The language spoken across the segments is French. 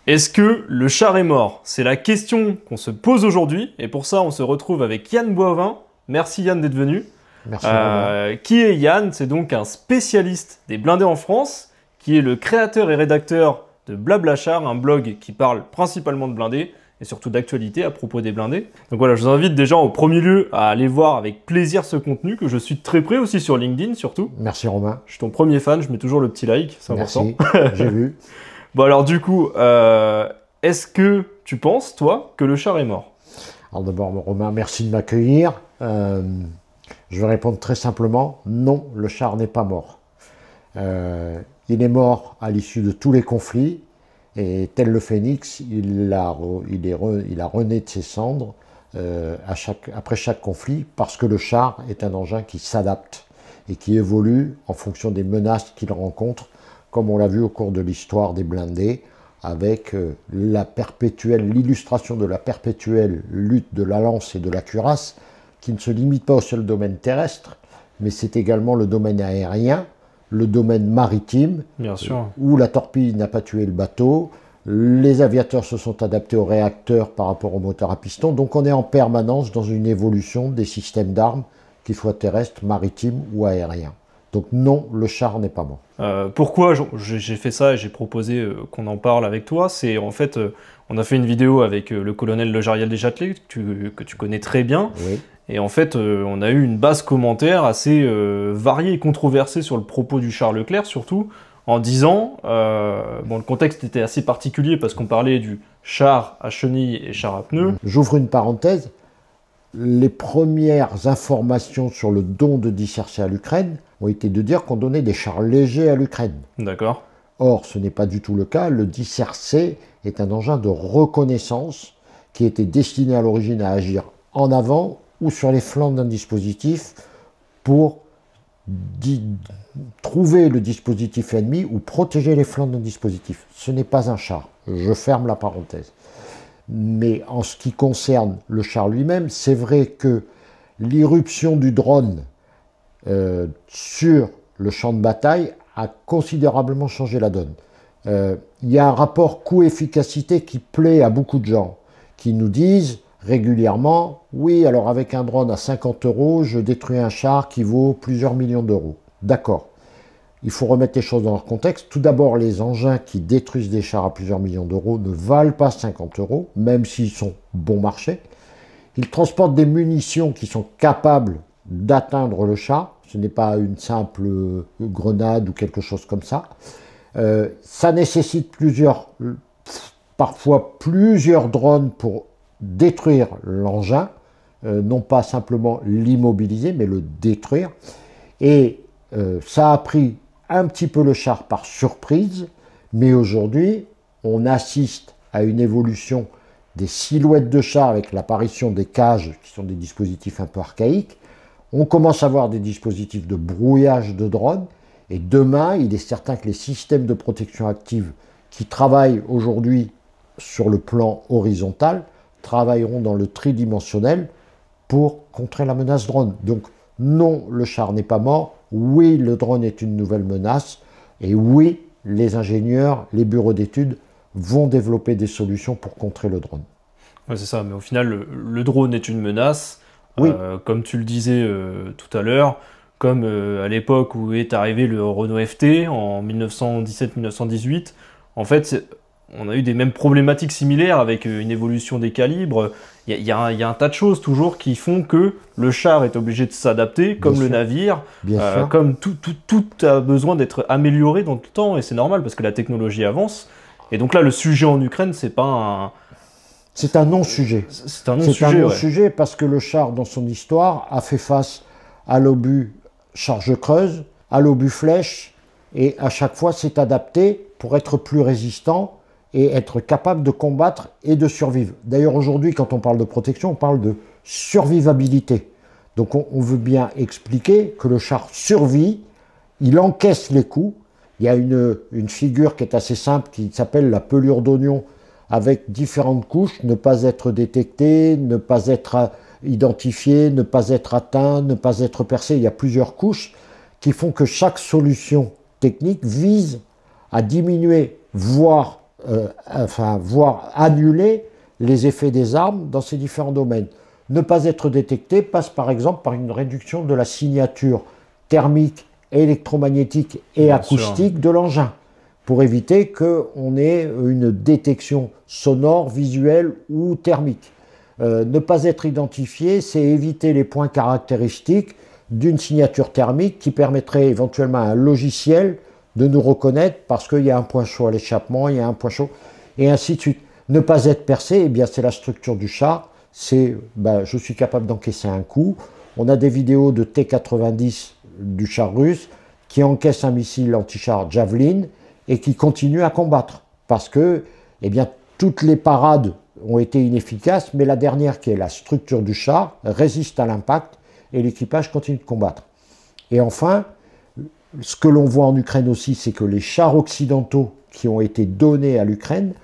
Est-ce que le char est mort? C'est la question qu'on se pose aujourd'hui, et pour ça on se retrouve avec Yann Boivin. Merci Yann d'être venu. Merci Romain. Qui est Yann? C'est donc un spécialiste des blindés en France, qui est le créateur et rédacteur de Blablachar, un blog qui parle principalement de blindés, et surtout d'actualité à propos des blindés. Donc voilà, je vous invite déjà au premier lieu à aller voir avec plaisir ce contenu, que je suis très près aussi sur LinkedIn surtout. Merci Romain. Je suis ton premier fan, je mets toujours le petit like, c'est important. Merci, j'ai vu. Bon alors du coup, est-ce que tu penses, toi, que le char est mort? Alors d'abord Romain, merci de m'accueillir. Je vais répondre très simplement, non, le char n'est pas mort. Il est mort à l'issue de tous les conflits, et tel le phénix, il a rené de ses cendres après chaque conflit, parce que le char est un engin qui s'adapte et qui évolue en fonction des menaces qu'il rencontre, comme on l'a vu au cours de l'histoire des blindés, avec l'illustration de la perpétuelle lutte de la lance et de la cuirasse, qui ne se limite pas au seul domaine terrestre, mais c'est également le domaine aérien, le domaine maritime, Bien sûr. où la torpille n'a pas tué le bateau, les aviateurs se sont adaptés aux réacteurs par rapport aux moteurs à piston, donc on est en permanence dans une évolution des systèmes d'armes, qu'ils soient terrestres, maritimes ou aériens. Donc non, le char n'est pas mort. Pourquoi j'ai fait ça et j'ai proposé qu'on en parle avec toi? C'est en fait, on a fait une vidéo avec le colonel Legériel Deschâtelet, que tu connais très bien. Oui. Et en fait, on a eu une base commentaire assez variée et controversée sur le propos du char Leclerc, surtout en disant, bon, le contexte était assez particulier parce qu'on parlait du char à chenilles et char à pneus. J'ouvre une parenthèse. Les premières informations sur le don de dissercé à l'Ukraine ont été de dire qu'on donnait des chars légers à l'Ukraine. D'accord. Or, ce n'est pas du tout le cas. Le dissercé est un engin de reconnaissance qui était destiné à l'origine à agir en avant ou sur les flancs d'un dispositif pour trouver le dispositif ennemi ou protéger les flancs d'un dispositif. Ce n'est pas un char. Je ferme la parenthèse. Mais en ce qui concerne le char lui-même, c'est vrai que l'irruption du drone sur le champ de bataille a considérablement changé la donne. Il y a un rapport coût-efficacité qui plaît à beaucoup de gens, qui nous disent régulièrement, oui, alors avec un drone à 50 €, je détruis un char qui vaut plusieurs millions d'euros. D'accord. Il faut remettre les choses dans leur contexte. Tout d'abord, les engins qui détruisent des chars à plusieurs millions d'euros ne valent pas 50 €, même s'ils sont bon marché. Ils transportent des munitions qui sont capables d'atteindre le char. Ce n'est pas une simple grenade ou quelque chose comme ça. Ça nécessite parfois plusieurs drones pour détruire l'engin, non pas simplement l'immobiliser, mais le détruire. Et ça a pris un petit peu le char par surprise, mais aujourd'hui, on assiste à une évolution des silhouettes de chars avec l'apparition des cages, qui sont des dispositifs un peu archaïques. On commence à voir des dispositifs de brouillage de drones, et demain, il est certain que les systèmes de protection active qui travaillent aujourd'hui sur le plan horizontal travailleront dans le tridimensionnel pour contrer la menace drone. Donc non, le char n'est pas mort. Oui, le drone est une nouvelle menace. Et oui, les ingénieurs, les bureaux d'études vont développer des solutions pour contrer le drone. Ouais, c'est ça, mais au final, le drone est une menace. Oui. Comme tu le disais tout à l'heure, comme à l'époque où est arrivé le Renault FT en 1917-1918, en fait, on a eu des mêmes problématiques similaires avec une évolution des calibres. Il y a un tas de choses toujours qui font que le char est obligé de s'adapter, comme le navire, comme tout a besoin d'être amélioré dans le temps, et c'est normal parce que la technologie avance. Et donc là, le sujet en Ukraine, c'est pas un... C'est un non-sujet. C'est un non-sujet, parce que le char, dans son histoire, a fait face à l'obus charge creuse, à l'obus flèche, et à chaque fois s'est adapté pour être plus résistant et être capable de combattre et de survivre. D'ailleurs, aujourd'hui, quand on parle de protection, on parle de survivabilité. Donc on veut bien expliquer que le char survit, il encaisse les coups. Il y a une figure qui est assez simple qui s'appelle la pelure d'oignon, avec différentes couches, ne pas être détecté, ne pas être identifié, ne pas être atteint, ne pas être percé. Il y a plusieurs couches qui font que chaque solution technique vise à diminuer, voire voire annuler les effets des armes dans ces différents domaines. Ne pas être détecté passe par exemple par une réduction de la signature thermique, électromagnétique et Bien acoustique de l'engin, pour éviter qu'on ait une détection sonore, visuelle ou thermique. Ne pas être identifié, c'est éviter les points caractéristiques d'une signature thermique qui permettrait éventuellement à un logiciel de nous reconnaître parce qu'il y a un point chaud à l'échappement, il y a un point chaud, et ainsi de suite. Ne pas être percé, eh bien c'est la structure du char, c'est je suis capable d'encaisser un coup. On a des vidéos de T-90 du char russe qui encaisse un missile anti-char Javelin et qui continue à combattre parce que toutes les parades ont été inefficaces, mais la dernière, qui est la structure du char, résiste à l'impact et l'équipage continue de combattre. Et enfin, ce que l'on voit en Ukraine aussi, c'est que les chars occidentaux qui ont été donnés à l'Ukraine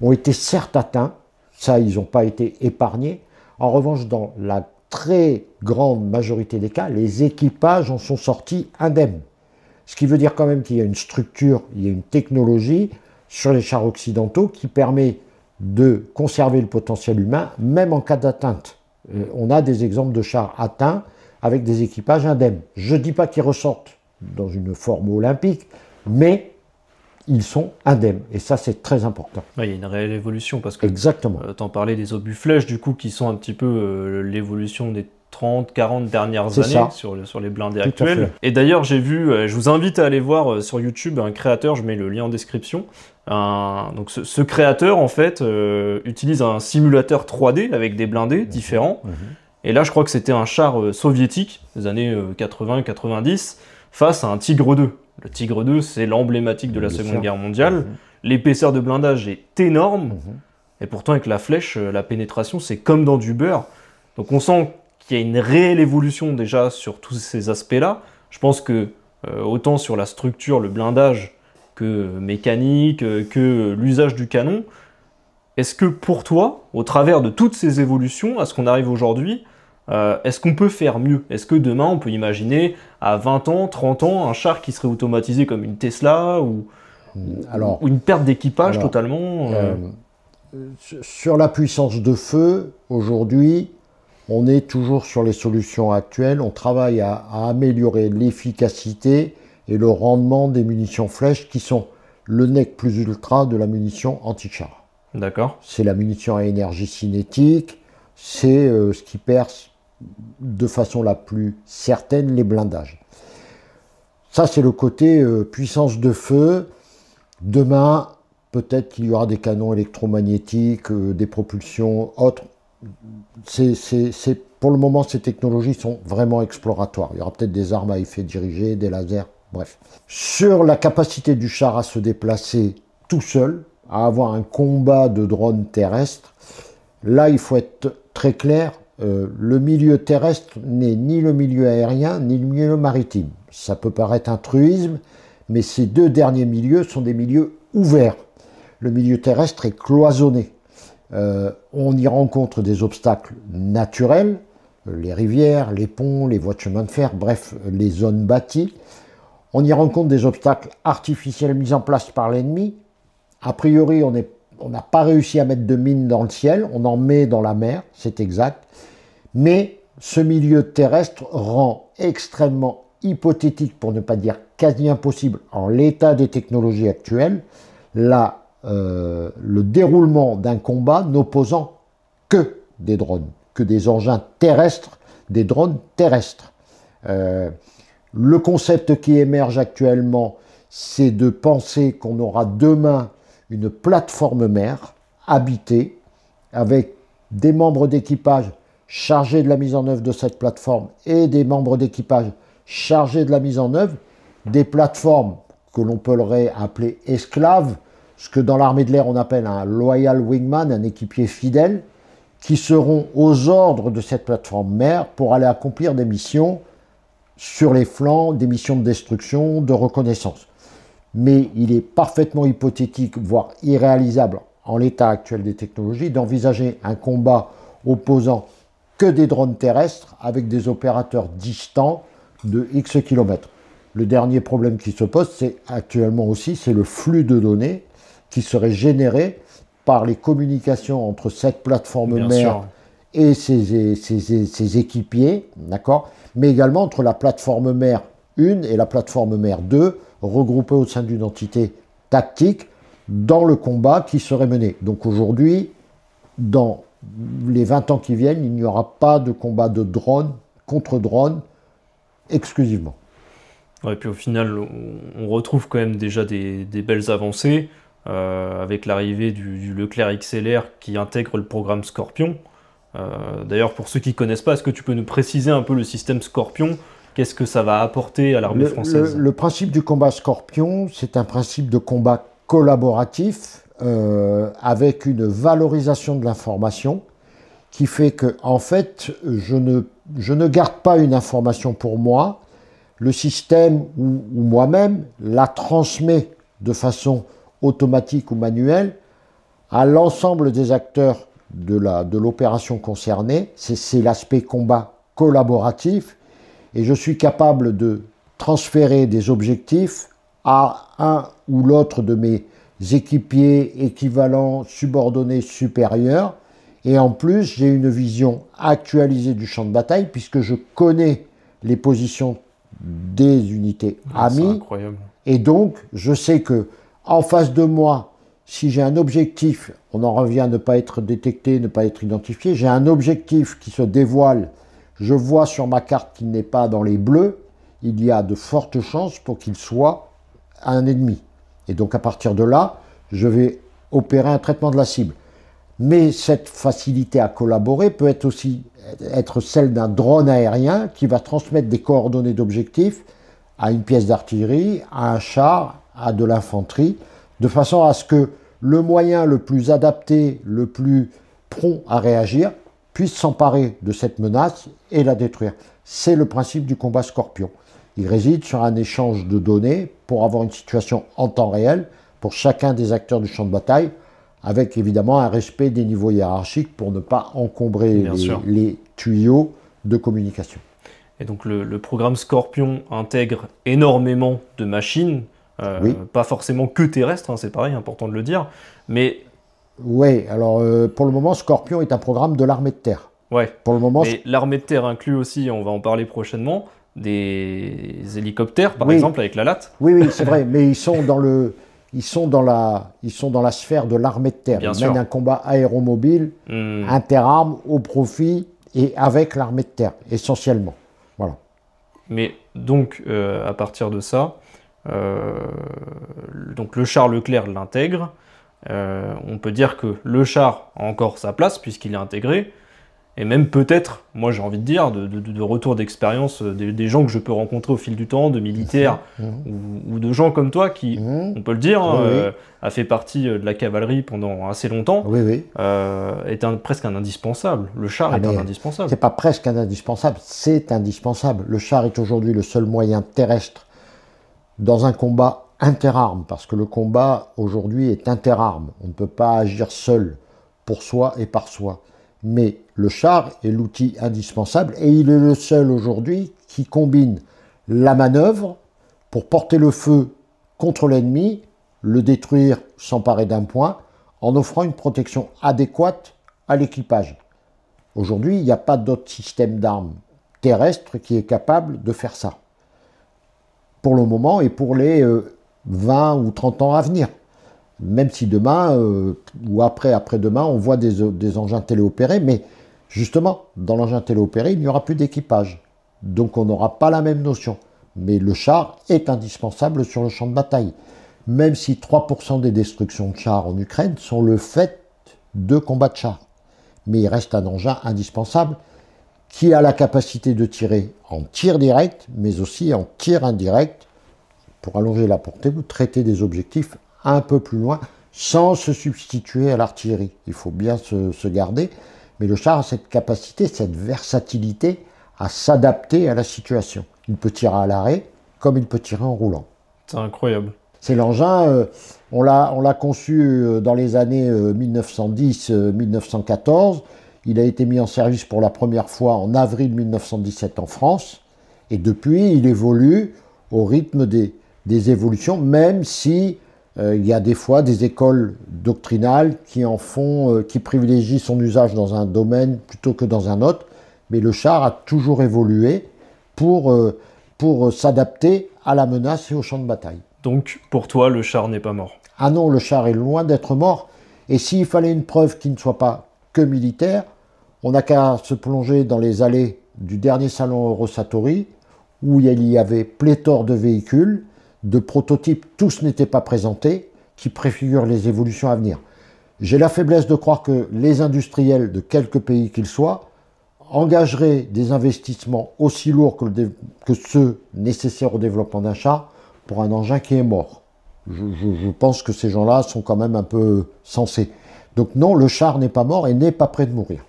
ont été certes atteints, ça ils n'ont pas été épargnés. En revanche, dans la très grande majorité des cas, les équipages en sont sortis indemnes. Ce qui veut dire quand même qu'il y a une structure, il y a une technologie sur les chars occidentaux qui permet de conserver le potentiel humain, même en cas d'atteinte. On a des exemples de chars atteints avec des équipages indemnes. Je ne dis pas qu'ils ressortent dans une forme olympique, mais ils sont indemnes. Et ça, c'est très important. Ouais, il y a une réelle évolution, parce que exactement. T'en parlais des obus flèches, du coup, qui sont un petit peu l'évolution des 30, 40 dernières années sur les blindés actuels. Et d'ailleurs, j'ai vu, je vous invite à aller voir sur YouTube un créateur, je mets le lien en description. Donc ce créateur, en fait, utilise un simulateur 3D avec des blindés différents. Et là, je crois que c'était un char soviétique des années 80-90 face à un Tigre 2. Le Tigre 2, c'est l'emblématique de la Seconde Guerre mondiale. L'épaisseur de blindage est énorme. Et pourtant, avec la flèche, la pénétration, c'est comme dans du beurre. Donc on sent qu'il y a une réelle évolution déjà sur tous ces aspects-là. Je pense que autant sur la structure, le blindage, que mécanique, que l'usage du canon, est-ce que pour toi, au travers de toutes ces évolutions, à ce qu'on arrive aujourd'hui, est-ce qu'on peut faire mieux? Est-ce que demain, on peut imaginer à 20 ans, 30 ans, un char qui serait automatisé comme une Tesla ou une perte d'équipage totalement Sur la puissance de feu, aujourd'hui, on est toujours sur les solutions actuelles. On travaille à améliorer l'efficacité et le rendement des munitions flèches qui sont le nec plus ultra de la munition anti-char. D'accord. C'est la munition à énergie cinétique, c'est ce qui perce de façon la plus certaine les blindages. Ça, c'est le côté puissance de feu. Demain, peut-être qu'il y aura des canons électromagnétiques, des propulsions autres. Pour le moment, ces technologies sont vraiment exploratoires. Il y aura peut-être des armes à effet dirigé, des lasers, bref. Sur la capacité du char à se déplacer tout seul, à avoir un combat de drones terrestres, là, il faut être très clair. Le milieu terrestre n'est ni le milieu aérien, ni le milieu maritime. Ça peut paraître un truisme, mais ces deux derniers milieux sont des milieux ouverts. Le milieu terrestre est cloisonné. On y rencontre des obstacles naturels, les rivières, les ponts, les voies de chemin de fer, bref, les zones bâties. On y rencontre des obstacles artificiels mis en place par l'ennemi. A priori, on n'a pas réussi à mettre de mines dans le ciel, on en met dans la mer, c'est exact. Mais ce milieu terrestre rend extrêmement hypothétique, pour ne pas dire quasi impossible, en l'état des technologies actuelles, le déroulement d'un combat n'opposant que des drones, que des engins terrestres, des drones terrestres. Le concept qui émerge actuellement, c'est de penser qu'on aura demain une plateforme mère habitée avec des membres d'équipage chargés de la mise en œuvre de cette plateforme et des membres d'équipage chargés de la mise en œuvre des plateformes que l'on peut appeler esclaves, ce que dans l'armée de l'air on appelle un loyal wingman, un équipier fidèle, qui seront aux ordres de cette plateforme mère pour aller accomplir des missions sur les flancs, des missions de destruction, de reconnaissance. Mais il est parfaitement hypothétique, voire irréalisable en l'état actuel des technologies, d'envisager un combat opposant que des drones terrestres avec des opérateurs distants de X kilomètres. Le dernier problème qui se pose, c'est actuellement aussi, c'est le flux de données. qui serait généré par les communications entre cette plateforme mère et ses équipiers, d'accord, mais également entre la plateforme mère 1 et la plateforme mère 2, regroupées au sein d'une entité tactique dans le combat qui serait mené. Donc aujourd'hui, dans les 20 ans qui viennent, il n'y aura pas de combat de drone contre drone exclusivement. Ouais, et puis au final, on retrouve quand même déjà des belles avancées avec l'arrivée du Leclerc XLR qui intègre le programme Scorpion. D'ailleurs, pour ceux qui ne connaissent pas, est-ce que tu peux nous préciser un peu le système Scorpion? Qu'est-ce que ça va apporter à l'armée française? Le principe du combat Scorpion, c'est un principe de combat collaboratif avec une valorisation de l'information qui fait que, en fait, je ne garde pas une information pour moi. Le système ou moi-même la transmet de façon automatique ou manuelle à l'ensemble des acteurs de l'opération concernée. C'est l'aspect combat collaboratif et je suis capable de transférer des objectifs à un ou l'autre de mes équipiers équivalents, subordonnés, supérieurs. Et en plus, j'ai une vision actualisée du champ de bataille puisque je connais les positions des unités amies. Et donc, je sais que en face de moi, si j'ai un objectif, on en revient à ne pas être détecté, ne pas être identifié, j'ai un objectif qui se dévoile, je vois sur ma carte qu'il n'est pas dans les bleus, il y a de fortes chances pour qu'il soit un ennemi. Et donc, à partir de là, je vais opérer un traitement de la cible. Mais cette facilité à collaborer peut être aussi être celle d'un drone aérien qui va transmettre des coordonnées d'objectifs à une pièce d'artillerie, à un char, à de l'infanterie, de façon à ce que le moyen le plus adapté, le plus prompt à réagir, puisse s'emparer de cette menace et la détruire. C'est le principe du combat Scorpion. Il réside sur un échange de données pour avoir une situation en temps réel pour chacun des acteurs du champ de bataille, avec évidemment un respect des niveaux hiérarchiques pour ne pas encombrer les tuyaux de communication. Et donc le programme Scorpion intègre énormément de machines, oui. Pas forcément que terrestres, hein, c'est pareil, important de le dire, mais... Oui, alors pour le moment, Scorpion est un programme de l'armée de terre. Ouais, pour le moment, mais l'armée de terre inclut aussi, on va en parler prochainement, des hélicoptères, par exemple, avec la LAT. Oui, oui, c'est vrai, mais ils sont dans la sphère de l'armée de terre. Ils mènent un combat aéromobile, interarmes, au profit et avec l'armée de terre, essentiellement. Voilà. Mais donc, à partir de ça, donc le char Leclerc l'intègre. On peut dire que le char a encore sa place puisqu'il est intégré. Et même peut-être, moi j'ai envie de dire, de retour d'expérience des gens que je peux rencontrer au fil du temps, de militaires ou de gens comme toi qui, on peut le dire, a fait partie de la cavalerie pendant assez longtemps, est presque un indispensable. Le char est un indispensable. C'est pas presque un indispensable, c'est indispensable. Le char est aujourd'hui le seul moyen terrestre dans un combat interarmes, parce que le combat aujourd'hui est interarmes. On ne peut pas agir seul, pour soi et par soi. Mais le char est l'outil indispensable et il est le seul aujourd'hui qui combine la manœuvre pour porter le feu contre l'ennemi, le détruire, s'emparer d'un point, en offrant une protection adéquate à l'équipage. Aujourd'hui, il n'y a pas d'autre système d'armes terrestre qui est capable de faire ça. Pour le moment et pour les 20 ou 30 ans à venir. Même si demain ou après-demain, on voit des engins téléopérés, mais justement, dans l'engin téléopéré, il n'y aura plus d'équipage. Donc on n'aura pas la même notion. Mais le char est indispensable sur le champ de bataille. Même si 3% des destructions de chars en Ukraine sont le fait de combats de chars. Mais il reste un engin indispensable qui a la capacité de tirer en tir direct, mais aussi en tir indirect, pour allonger la portée ou traiter des objectifs un peu plus loin, sans se substituer à l'artillerie. Il faut bien se garder, mais le char a cette capacité, cette versatilité à s'adapter à la situation. Il peut tirer à l'arrêt, comme il peut tirer en roulant. C'est incroyable. C'est l'engin, on l'a conçu dans les années 1910-1914, il a été mis en service pour la première fois en avril 1917 en France, et depuis il évolue au rythme des évolutions, même si Il y a des fois des écoles doctrinales qui en font, qui privilégient son usage dans un domaine plutôt que dans un autre. Mais le char a toujours évolué pour s'adapter à la menace et au champ de bataille. Donc, pour toi, le char n'est pas mort? Ah non, le char est loin d'être mort. Et s'il fallait une preuve qui ne soit pas que militaire, on n'a qu'à se plonger dans les allées du dernier salon Eurosatori, où il y avait pléthore de véhicules, de prototypes, tous n'étaient pas présentés, qui préfigurent les évolutions à venir. J'ai la faiblesse de croire que les industriels de quelque pays qu'ils soient engageraient des investissements aussi lourds que ceux nécessaires au développement d'un char pour un engin qui est mort. Je pense que ces gens-là sont quand même un peu sensés. Donc non, le char n'est pas mort et n'est pas prêt de mourir.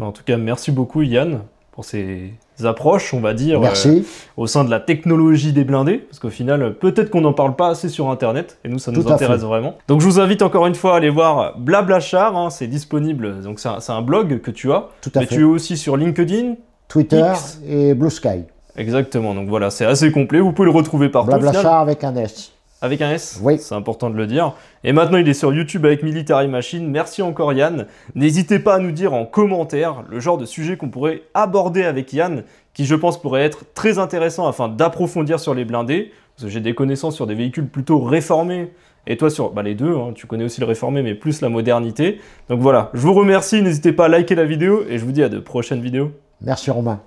En tout cas, merci beaucoup Yann pour ces approches, on va dire, Merci. Au sein de la technologie des blindés, parce qu'au final, peut-être qu'on n'en parle pas assez sur Internet, et nous, ça nous intéresse vraiment. Donc je vous invite encore une fois à aller voir Blablachar, hein, c'est disponible, donc c'est un blog que tu as, Tout à mais fait. tu es aussi sur LinkedIn, Twitter X. et Blue Sky. Exactement, donc voilà, c'est assez complet, vous pouvez le retrouver partout. Blablachar avec un S. Avec un S, oui. C'est important de le dire. Et maintenant, il est sur YouTube avec Military Machine. Merci encore Yann. N'hésitez pas à nous dire en commentaire le genre de sujet qu'on pourrait aborder avec Yann, qui je pense pourrait être très intéressant afin d'approfondir sur les blindés. Parce que j'ai des connaissances sur des véhicules plutôt réformés. Et toi sur les deux, hein, tu connais aussi le réformé, mais plus la modernité. Donc voilà, je vous remercie. N'hésitez pas à liker la vidéo et je vous dis à de prochaines vidéos. Merci Romain.